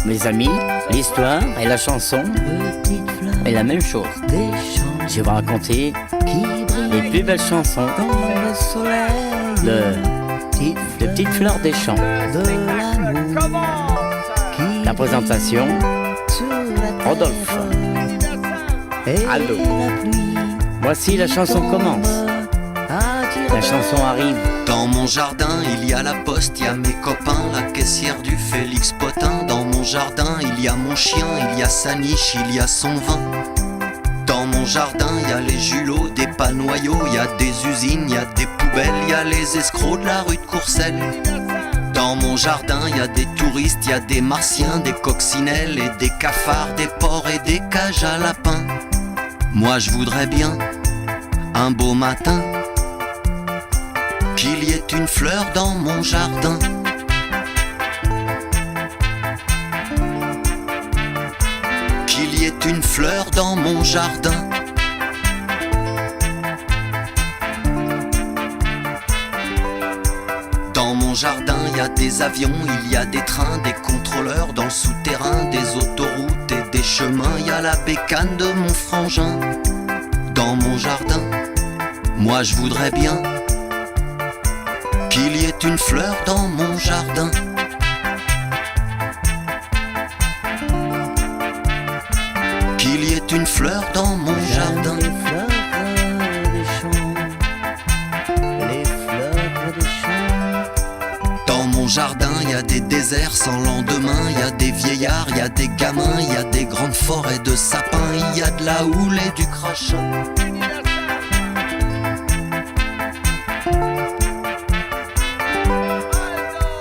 Mes amis, l'histoire et la chanson est la même chose. Je vais vous raconter les plus belles chansons de petites fleurs des champs. La présentation, Rodolphe. Aldo. Voici la chanson commence. La chanson arrive. Dans mon jardin, il y a la poste, il y a mes copains, la caissière du Félix Potin. Dans mon jardin, il y a mon chien, il y a sa niche, il y a son vin. Dans mon jardin, il y a les julots, des panoyaux, il y a des usines, il y a des poubelles, il y a les escrocs de la rue de Courcelles. Dans mon jardin, il y a des touristes, il y a des martiens, des coccinelles et des cafards, des porcs et des cages à lapins. Moi je voudrais bien, un beau matin, qu'il y ait une fleur dans mon jardin. Qu'il y ait une fleur dans mon jardin. Dans mon jardin, il y a des avions, il y a des trains, des contrôleurs dans le souterrain, des autoroutes et des chemins. Il y a la bécane de mon frangin. Dans mon jardin, moi je voudrais bien qu'il y ait une fleur dans mon jardin. Qu'il y ait une fleur dans mon jardin. Les fleurs des champs. Dans mon jardin, il y a des déserts sans lendemain, il y a des vieillards, il y a des gamins, il y a des grandes forêts de sapins, il y a de la houle et du crachin.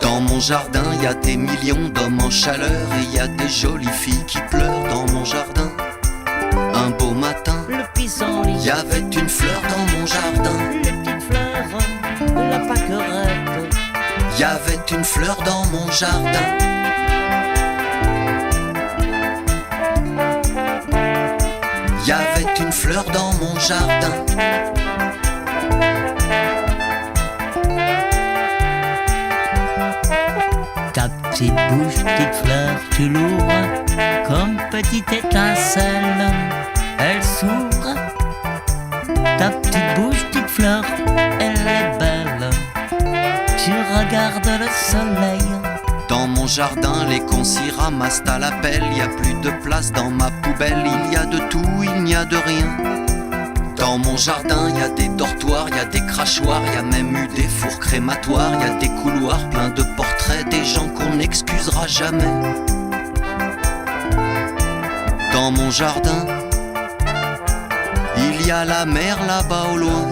Dans mon jardin, il y a des millions d'hommes en chaleur et il y a des jolies filles qui pleurent dans mon jardin. Un beau matin, Le pissenlit, il y avait une fleur dans mon jardin. les petites fleurs, la pâquerette. Il y avait une fleur dans mon jardin. Il y avait une fleur dans mon jardin. Ta petite bouche, petite fleur, tu l'ouvres comme petite étincelle, elle s'ouvre. Ta petite bouche, petite fleur, elle est belle. Tu regardes le soleil. Dans mon jardin, les cons s'y ramassent à la pelle. Il y a plus de place dans ma poubelle. Il y a de tout, il n'y a de rien. Dans mon jardin, il y a des dortoirs, il y a des crachoirs, il y a même eu des fours crématoires. Il y a des couloirs pleins de portraits, des gens qu'on n'excusera jamais. Dans mon jardin, il y a la mer là-bas au loin.